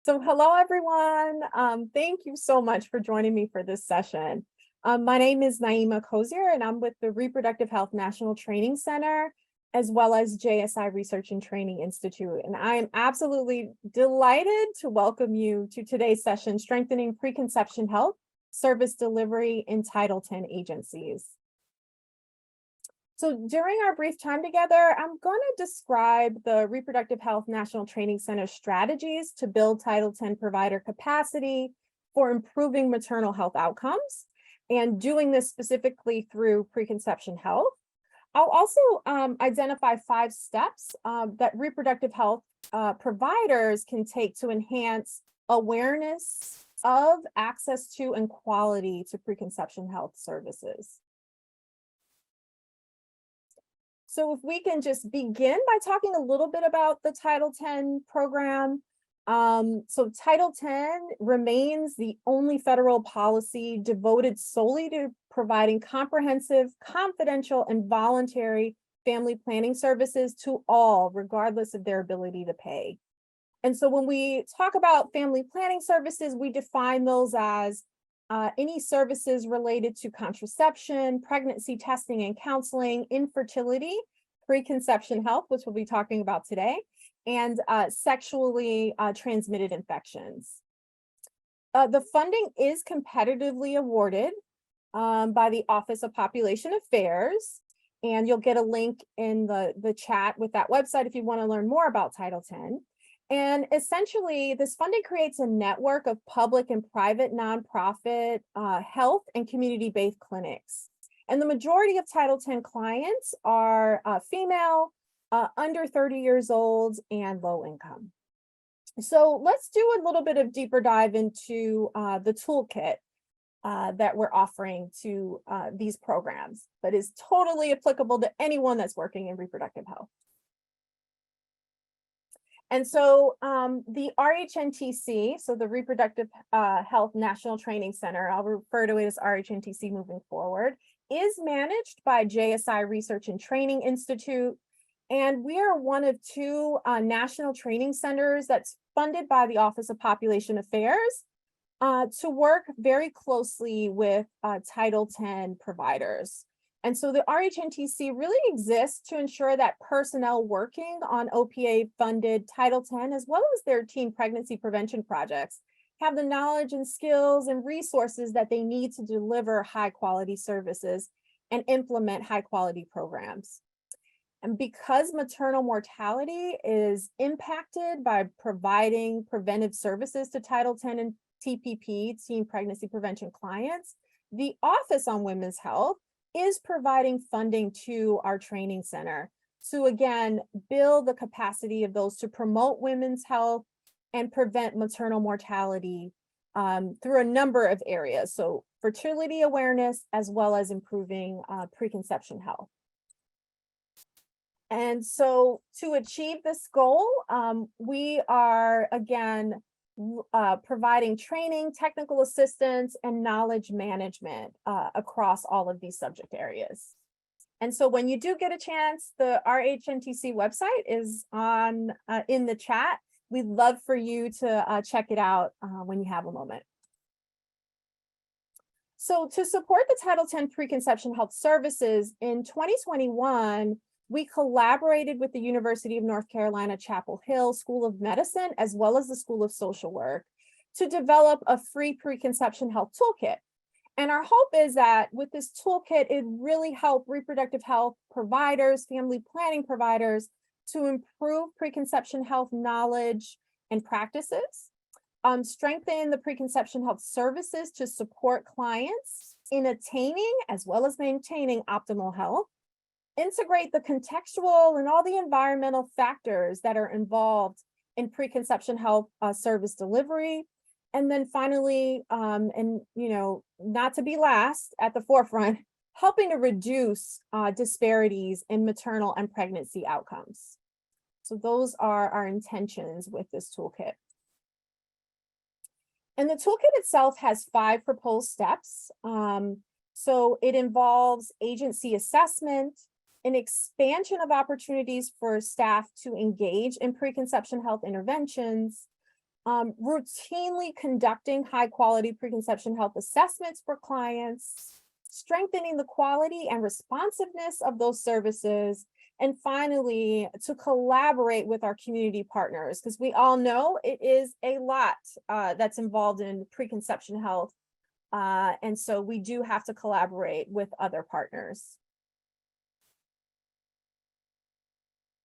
So hello, everyone. Thank you so much for joining me for this session. My name is Naima Kozier, and I'm with the Reproductive Health National Training Center, as well as JSI Research and Training Institute. And I am absolutely delighted to welcome you to today's session, Strengthening Preconception Health Service Delivery in Title X Agencies. So during our brief time together, I'm going to describe the Reproductive Health National Training Center strategies to build Title X provider capacity for improving maternal health outcomes, and doing this specifically through preconception health. I'll also identify 5 steps that reproductive health providers can take to enhance awareness of, access to, and quality to preconception health services. So if we can just begin by talking a little bit about the Title X program. So Title X remains the only federal policy devoted solely to providing comprehensive, confidential, and voluntary family planning services to all, regardless of their ability to pay. And so when we talk about family planning services, we define those as any services related to contraception, pregnancy testing and counseling, infertility, preconception health, which we'll be talking about today, and sexually transmitted infections. The funding is competitively awarded by the Office of Population Affairs, and you'll get a link in the chat with that website if you want to learn more about Title X. And essentially, this funding creates a network of public and private nonprofit health and community-based clinics. And the majority of Title X clients are female, under 30 years old, and low income. So let's do a little bit of deeper dive into the toolkit that we're offering to these programs, but is totally applicable to anyone that's working in reproductive health. And so the RHNTC, so the Reproductive Health National Training Center, I'll refer to it as RHNTC moving forward, is managed by JSI Research and Training Institute. And we are one of 2 national training centers that's funded by the Office of Population Affairs to work very closely with Title X providers. And so the RHNTC really exists to ensure that personnel working on OPA-funded Title X, as well as their teen pregnancy prevention projects, have the knowledge and skills and resources that they need to deliver high-quality services and implement high-quality programs. And because maternal mortality is impacted by providing preventive services to Title X and TPP, teen pregnancy prevention clients, the Office on Women's Health is providing funding to our training center to, again, build the capacity of those to promote women's health and prevent maternal mortality through a number of areas. So fertility awareness, as well as improving preconception health. And so to achieve this goal, we are, again, providing training, technical assistance, and knowledge management across all of these subject areas. And so when you do get a chance, the RHNTC website is on in the chat. We'd love for you to check it out when you have a moment. So to support the Title X preconception health services, in 2021, we collaborated with the University of North Carolina, Chapel Hill School of Medicine, as well as the School of Social Work, to develop a free preconception health toolkit. And our hope is that with this toolkit, it really help reproductive health providers, family planning providers, to improve preconception health knowledge and practices, strengthen the preconception health services to support clients in attaining as well as maintaining optimal health, integrate the contextual and all the environmental factors that are involved in preconception health service delivery. And then finally, and not to be last at the forefront, helping to reduce disparities in maternal and pregnancy outcomes. So those are our intentions with this toolkit. And the toolkit itself has 5 proposed steps. So it involves agency assessment, an expansion of opportunities for staff to engage in preconception health interventions, routinely conducting high quality preconception health assessments for clients, strengthening the quality and responsiveness of those services, and finally, to collaborate with our community partners, because we all know it is a lot that's involved in preconception health. And so we do have to collaborate with other partners.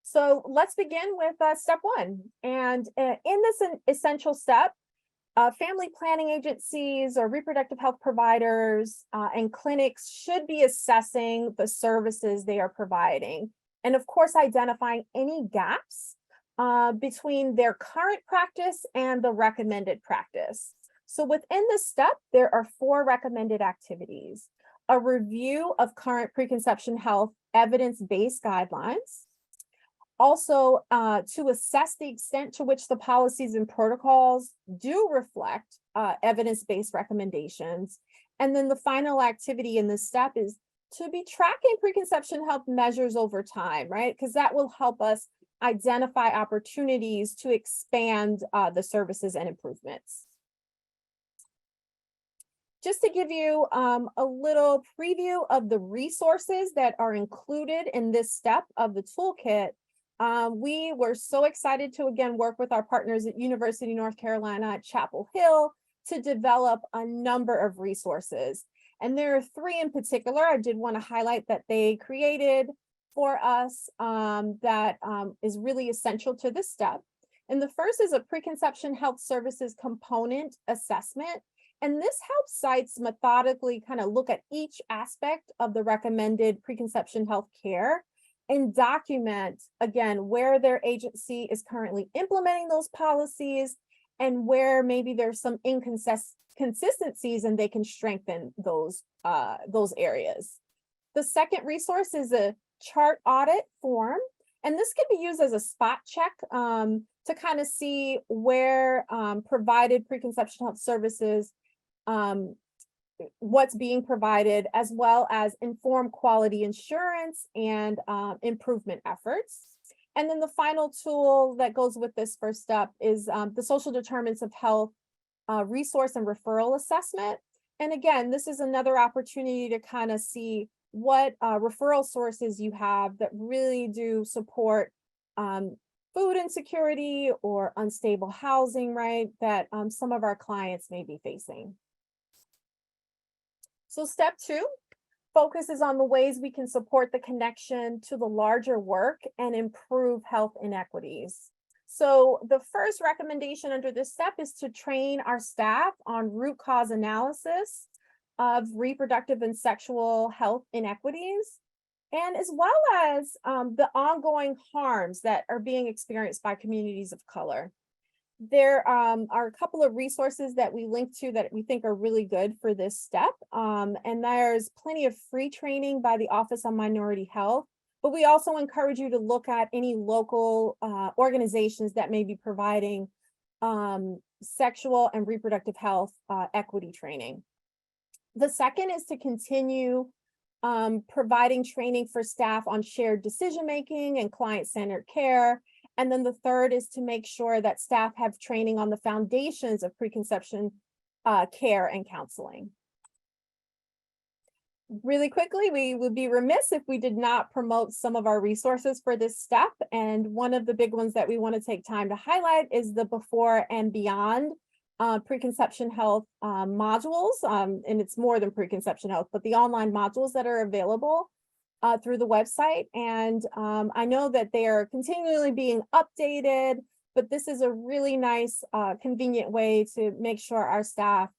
So let's begin with step one. And in this essential step, family planning agencies or reproductive health providers and clinics should be assessing the services they are providing. And of course, identifying any gaps between their current practice and the recommended practice. So within this step, there are 4 recommended activities: a review of current preconception health evidence-based guidelines, also to assess the extent to which the policies and protocols do reflect evidence-based recommendations. And then the final activity in this step is to be tracking preconception health measures over time, right? Because that will help us identify opportunities to expand the services and improvements. Just to give you a little preview of the resources that are included in this step of the toolkit, we were so excited to again work with our partners at University of North Carolina at Chapel Hill to develop a number of resources. And there are 3 in particular I did want to highlight that they created for us that is really essential to this step. And the first is a preconception health services component assessment. And this helps sites methodically kind of look at each aspect of the recommended preconception health care and document, again, where their agency is currently implementing those policies and where maybe there's some inconsistencies and they can strengthen those areas. The second resource is a chart audit form, and this can be used as a spot check to kind of see where provided preconception health services, what's being provided, as well as inform quality assurance and improvement efforts. And then the final tool that goes with this first step is the social determinants of health resource and referral assessment. And again, this is another opportunity to kind of see what referral sources you have that really do support food insecurity or unstable housing, right, that some of our clients may be facing. So step 2 focuses on the ways we can support the connection to the larger work and improve health inequities. So the first recommendation under this step is to train our staff on root cause analysis of reproductive and sexual health inequities, and as well as the ongoing harms that are being experienced by communities of color. There are a couple of resources that we link to that we think are really good for this step. And there's plenty of free training by the Office on Minority Health, but we also encourage you to look at any local organizations that may be providing sexual and reproductive health equity training. The second is to continue providing training for staff on shared decision-making and client-centered care. And then the third is to make sure that staff have training on the foundations of preconception care and counseling. Really quickly, we would be remiss if we did not promote some of our resources for this step. And one of the big ones that we want to take time to highlight is the before and beyond preconception health modules. And it's more than preconception health, but the online modules that are available through the website. And I know that they are continually being updated, but this is a really nice, convenient way to make sure our staff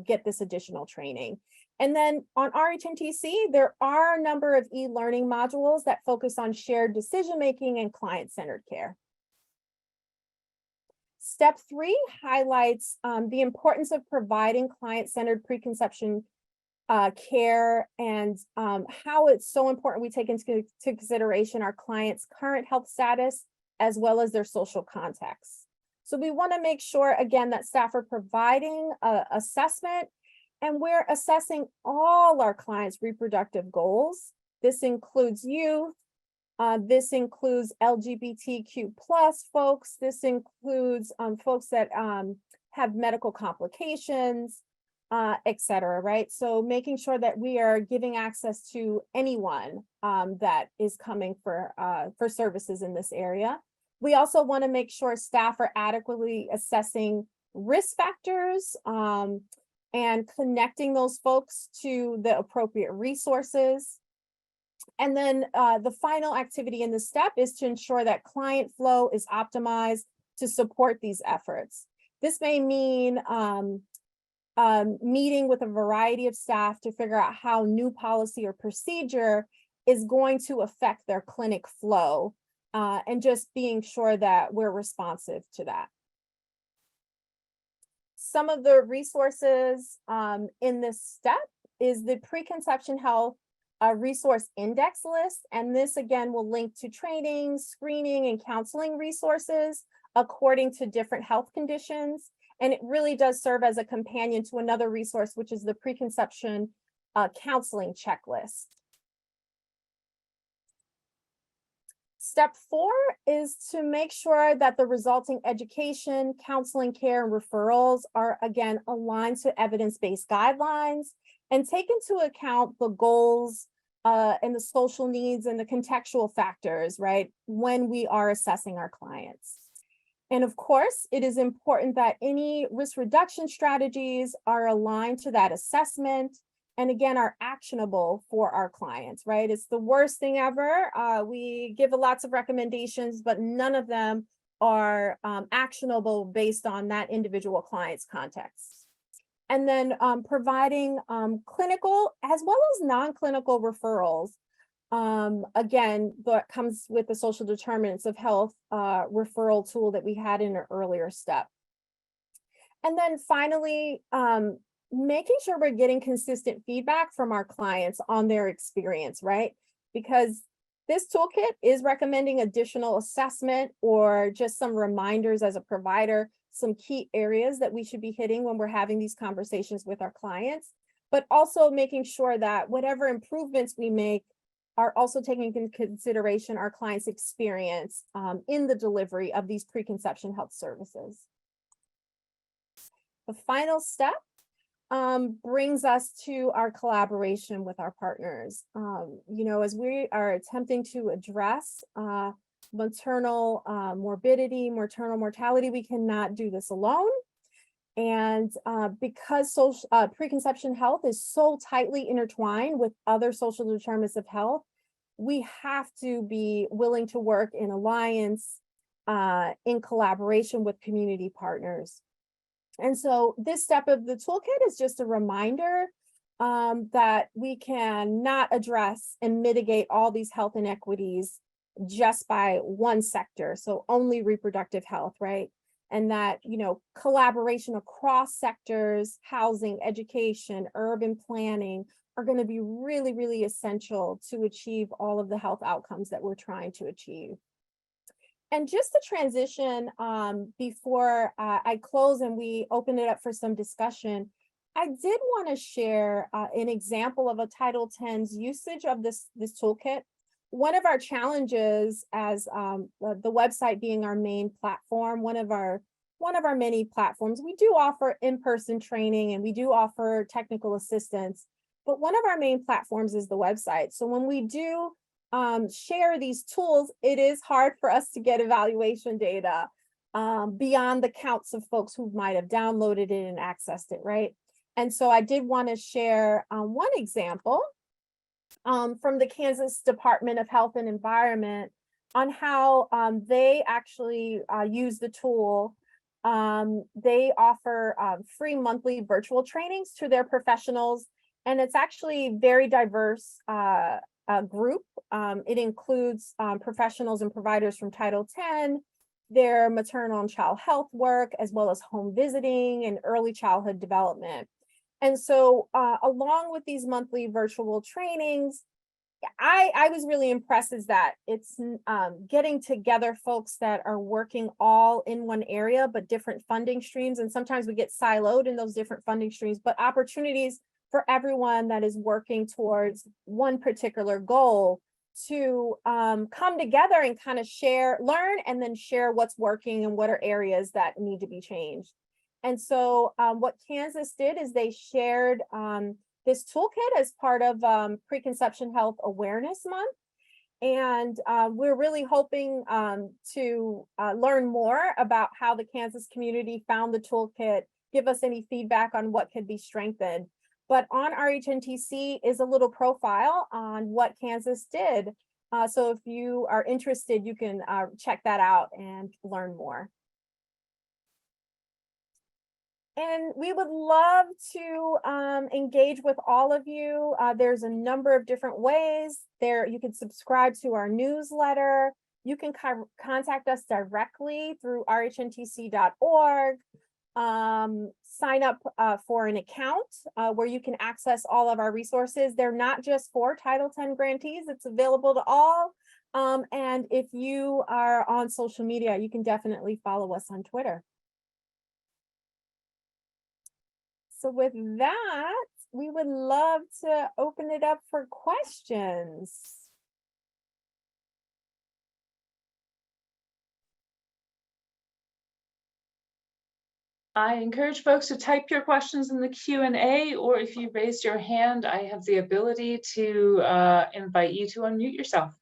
get this additional training. And then on RHNTC, there are a number of e-learning modules that focus on shared decision-making and client-centered care. Step 3 highlights the importance of providing client-centered preconception care and how it's so important we take into consideration our clients' current health status as well as their social context. So we want to make sure, again, that staff are providing assessment, and we're assessing all our clients' reproductive goals. This includes youth, This includes LGBTQ plus folks. This includes folks that have medical complications, et cetera, right? So making sure that we are giving access to anyone that is coming for services in this area. We also want to make sure staff are adequately assessing risk factors and connecting those folks to the appropriate resources. And then the final activity in this step is to ensure that client flow is optimized to support these efforts. This may mean meeting with a variety of staff to figure out how new policy or procedure is going to affect their clinic flow, and just being sure that we're responsive to that. Some of the resources in this step is the Preconception Health resource index list. And this again will link to training, screening, and counseling resources according to different health conditions. And it really does serve as a companion to another resource, which is the Preconception counseling checklist. Step 4 is to make sure that the resulting education, counseling care, and referrals are, again, aligned to evidence-based guidelines and take into account the goals and the social needs and the contextual factors, right, when we are assessing our clients. And of course, it is important that any risk reduction strategies are aligned to that assessment and again, are actionable for our clients, right? It's the worst thing ever. We give lots of recommendations, but none of them are actionable based on that individual client's context. And then providing clinical as well as non-clinical referrals. Again, that comes with the social determinants of health referral tool that we had in an earlier step. And then finally, making sure we're getting consistent feedback from our clients on their experience, right? Because this toolkit is recommending additional assessment or just some reminders as a provider, some key areas that we should be hitting when we're having these conversations with our clients, but also making sure that whatever improvements we make are also taking into consideration our clients' experience in the delivery of these preconception health services. The final step brings us to our collaboration with our partners. As we are attempting to address maternal morbidity, maternal mortality, we cannot do this alone. And because preconception health is so tightly intertwined with other social determinants of health, we have to be willing to work in alliance, in collaboration with community partners. And so this step of the toolkit is just a reminder that we cannot address and mitigate all these health inequities just by one sector, so only reproductive health, right? And that, collaboration across sectors, housing, education, urban planning are going to be really, really essential to achieve all of the health outcomes that we're trying to achieve. And just to transition before I close and we open it up for some discussion, I did want to share an example of a Title X's usage of this toolkit. One of our challenges as the website being our main platform, one of our many platforms, we do offer in-person training and we do offer technical assistance, but one of our main platforms is the website. So when we do share these tools, it is hard for us to get evaluation data beyond the counts of folks who might have downloaded it and accessed it, right? And so I did want to share one example from the Kansas Department of Health and Environment on how they actually use the tool. They offer free monthly virtual trainings to their professionals, and it's actually very diverse group. It includes professionals and providers from Title X, their maternal and child health work, as well as home visiting and early childhood development. And so along with these monthly virtual trainings, I was really impressed is that it's getting together folks that are working all in one area, but different funding streams. And sometimes we get siloed in those different funding streams, but opportunities for everyone that is working towards one particular goal to come together and kind of learn, and then share what's working and what are areas that need to be changed. And so what Kansas did is they shared this toolkit as part of Preconception Health Awareness Month. And we're really hoping to learn more about how the Kansas community found the toolkit, give us any feedback on what could be strengthened. But on RHNTC is a little profile on what Kansas did. So if you are interested, you can check that out and learn more. And we would love to engage with all of you. There's a number of different ways. You can subscribe to our newsletter. You can contact us directly through rhntc.org. Sign up for an account where you can access all of our resources. They're not just for Title X grantees, it's available to all. And if you are on social media, you can definitely follow us on Twitter. So with that, we would love to open it up for questions. I encourage folks to type your questions in the Q&A, or if you raise your hand, I have the ability to invite you to unmute yourself.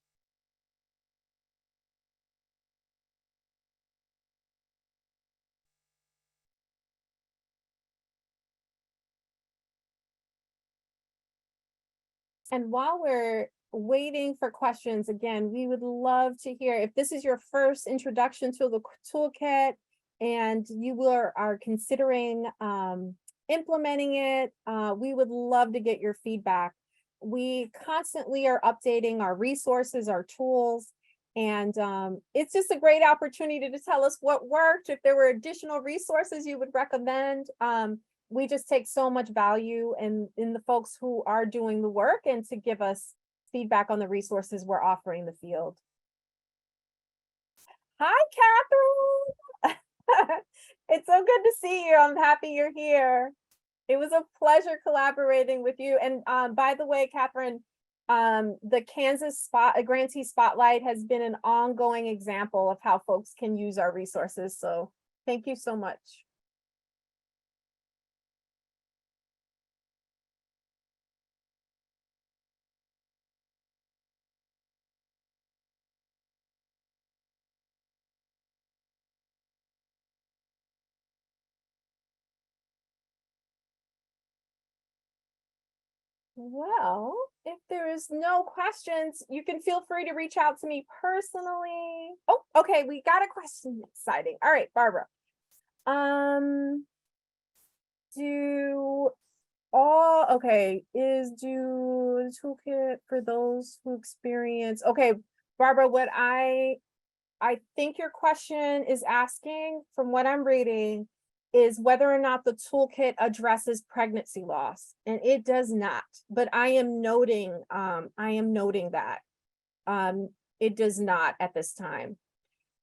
And while we're waiting for questions, again, we would love to hear if this is your first introduction to the toolkit and you are considering implementing it, we would love to get your feedback. We constantly are updating our resources, our tools, and it's just a great opportunity to tell us what worked. If there were additional resources you would recommend, we just take so much value in the folks who are doing the work, and to give us feedback on the resources we're offering the field. Hi, Catherine. It's so good to see you. I'm happy you're here. It was a pleasure collaborating with you. And by the way, Catherine, the Kansas Grantee Spotlight has been an ongoing example of how folks can use our resources. So thank you so much. Well, if there is no questions, you can feel free to reach out to me personally. Oh, okay, we got a question. Exciting. All right, Barbara. Do the toolkit for those who experience, okay, Barbara, what I think your question is asking, from what I'm reading, is whether or not the toolkit addresses pregnancy loss, and it does not. But I am noting that it does not at this time.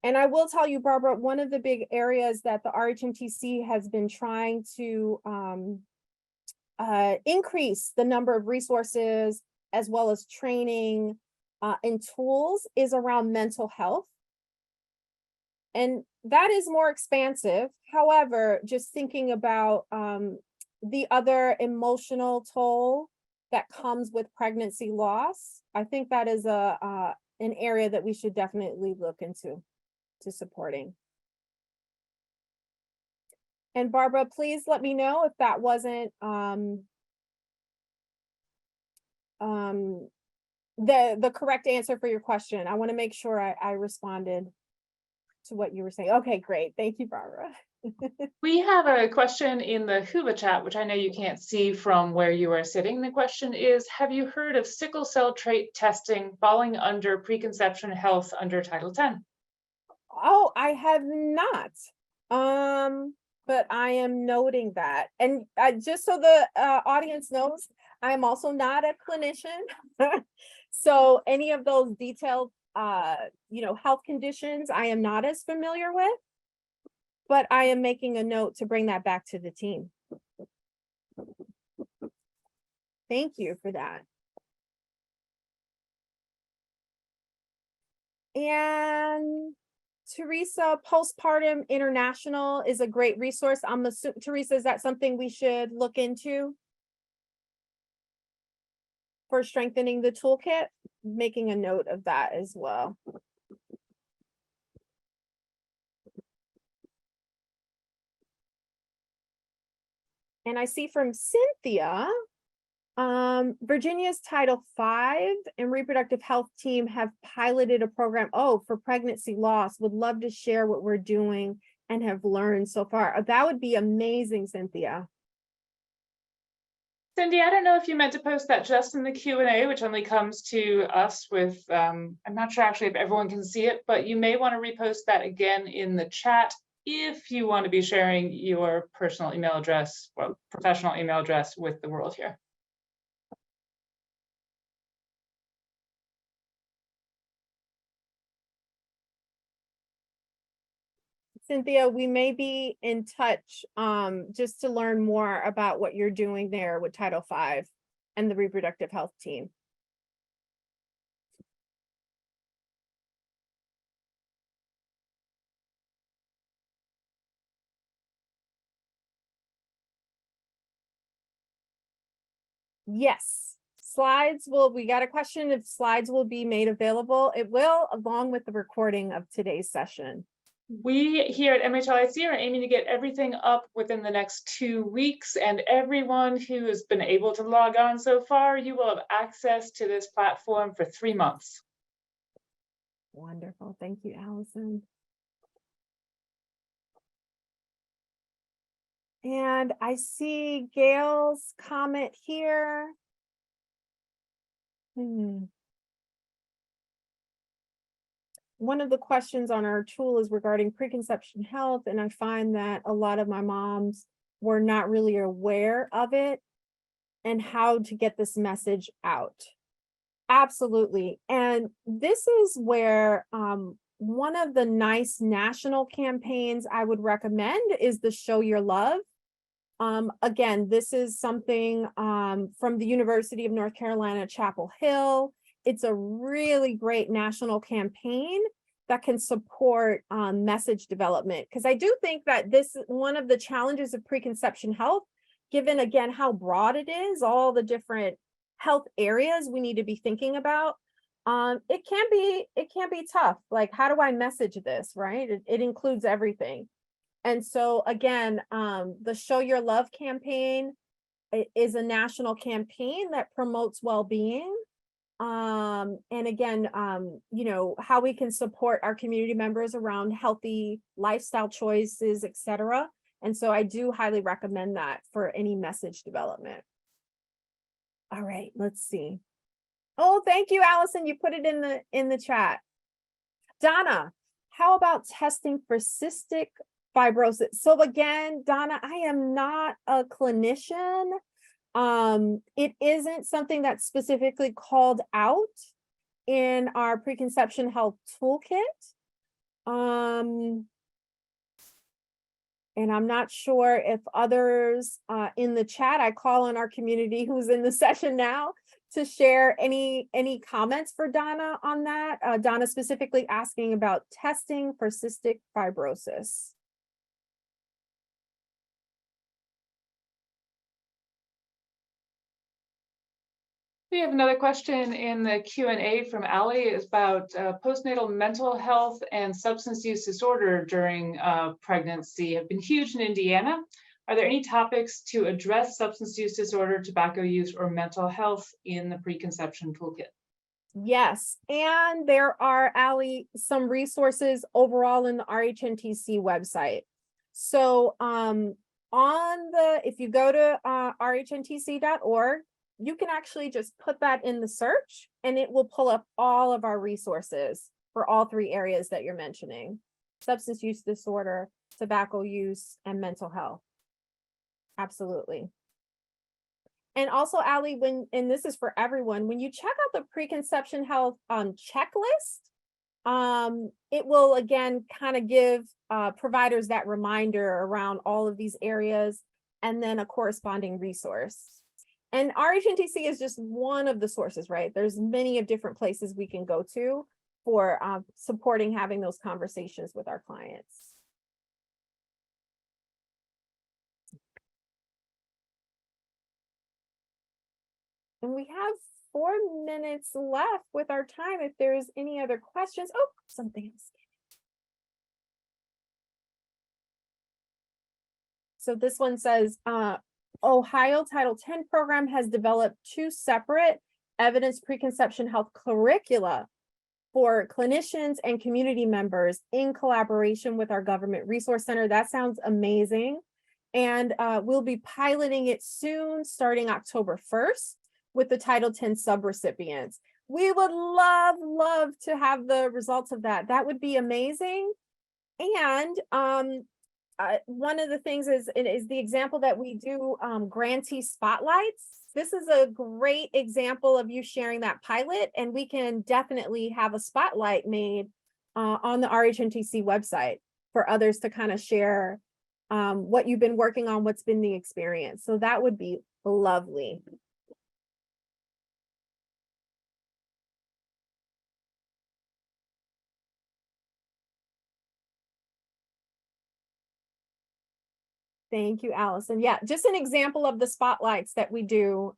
And I will tell you, Barbara, one of the big areas that the RHNTC has been trying to increase the number of resources as well as training and tools is around mental health. And that is more expansive. However, just thinking about the other emotional toll that comes with pregnancy loss, I think that is an area that we should definitely look into to supporting. And Barbara, please let me know if that wasn't the correct answer for your question. I want to make sure I responded to what you were saying. Okay, great. Thank you, Barbara. We have a question in the Whova chat, which I know you can't see from where you are sitting. The question is, have you heard of sickle cell trait testing falling under preconception health under Title X? Oh, I have not. But I am noting that. And just so the audience knows, I am also not a clinician. So any of those detailed health conditions I am not as familiar with, but I am making a note to bring that back to the team. Thank you for that. And Teresa, Postpartum International is a great resource. I'm assuming, Teresa, is that something we should look into for strengthening the toolkit? Making a note of that as well. And I see from Cynthia, Virginia's Title V and reproductive health team have piloted a program, for pregnancy loss. Would love to share what we're doing and have learned so far. That would be amazing, Cynthia. Cindy, I don't know if you meant to post that just in the Q&A, which only comes to us with, I'm not sure actually if everyone can see it, but you may want to repost that again in the chat if you want to be sharing your personal email address or professional email address with the world here. Cynthia, we may be in touch just to learn more about what you're doing there with Title V and the reproductive health team. Yes, we got a question if slides will be made available. It will, along with the recording of today's session. We here at NMHIS are aiming to get everything up within the next 2 weeks, and everyone who has been able to log on so far, you will have access to this platform for 3 months. Wonderful. Thank you, Allison. And I see Gail's comment here. One of the questions on our tool is regarding preconception health, and I find that a lot of my moms were not really aware of it and how to get this message out. Absolutely. And this is where one of the nice national campaigns I would recommend is the Show Your Love. Again, this is something from the University of North Carolina, Chapel Hill. It's a really great national campaign that can support message development. Because I do think that this is one of the challenges of preconception health, given again how broad it is, all the different health areas we need to be thinking about. It can be tough. Like, how do I message this, right? It includes everything. And so again, the Show Your Love campaign is a national campaign that promotes well-being. And again, you know, how we can support our community members around healthy lifestyle choices, etc. And so I do highly recommend that for any message development. All right, let's see. Oh, thank you, Allison. You put it in the chat. Donna, how about testing for cystic fibrosis? So again, Donna, I am not a clinician. It isn't something that's specifically called out in our preconception health toolkit. And I'm not sure if others in the chat, I call on our community who's in the session now to share any comments for Donna on that. Donna specifically asking about testing for cystic fibrosis. We have another question in the Q&A from Ali. It's about postnatal mental health and substance use disorder during pregnancy have been huge in Indiana. Are there any topics to address substance use disorder, tobacco use, or mental health in the preconception toolkit? Yes, and there are, Ali, some resources overall in the RHNTC website. So if you go to rhntc.org, you can actually just put that in the search and it will pull up all of our resources for all three areas that you're mentioning: substance use disorder, tobacco use, and mental health. Absolutely. And also, Ali, and this is for everyone, when you check out the preconception health checklist, it will again kind of give providers that reminder around all of these areas and then a corresponding resource. And RHNTC is just one of the sources, right? There's many of different places we can go to for supporting having those conversations with our clients. And we have 4 minutes left with our time if there's any other questions. Oh, something else. So this one says, Ohio Title X program has developed 2 separate evidence preconception health curricula for clinicians and community members in collaboration with our government resource center. That sounds amazing. And we'll be piloting it soon, starting October 1st with the Title X subrecipients. We would love to have the results of that. That would be amazing. And one of the things is the example that we do grantee spotlights. This is a great example of you sharing that pilot, and we can definitely have a spotlight made on the RHNTC website for others to kind of share what you've been working on, what's been the experience. So that would be lovely. Thank you, Allison. Yeah, just an example of the spotlights that we do.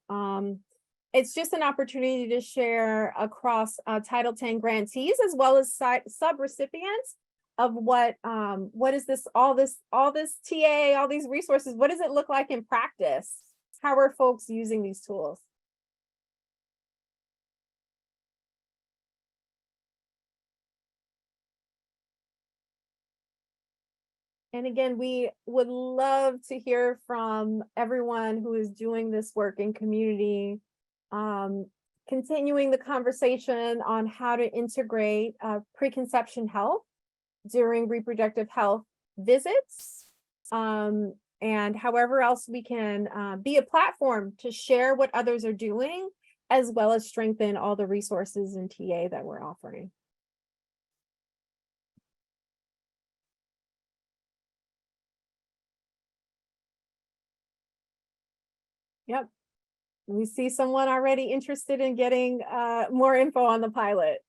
It's just an opportunity to share across Title X grantees as well as subrecipients of what is this, all this TA, all these resources, what does it look like in practice? How are folks using these tools? And again, we would love to hear from everyone who is doing this work in community, continuing the conversation on how to integrate preconception health during reproductive health visits, and however else we can be a platform to share what others are doing, as well as strengthen all the resources and TA that we're offering. Yep. We see someone already interested in getting more info on the pilot.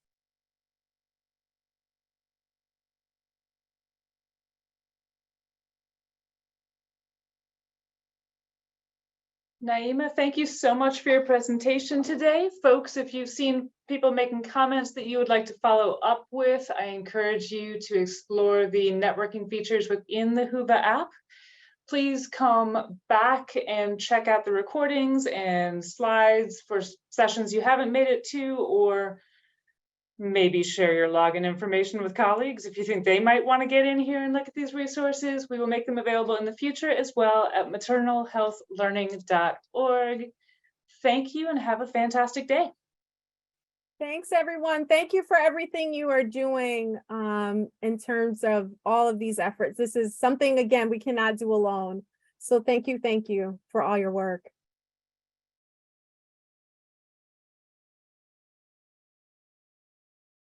Naima, thank you so much for your presentation today. Folks, if you've seen people making comments that you would like to follow up with, I encourage you to explore the networking features within the Whova app. Please come back and check out the recordings and slides for sessions you haven't made it to, or maybe share your login information with colleagues if you think they might want to get in here and look at these resources. We will make them available in the future as well at maternalhealthlearning.org. Thank you and have a fantastic day. Thanks, everyone. Thank you for everything you are doing in terms of all of these efforts. This is something, again, we cannot do alone. So thank you for all your work.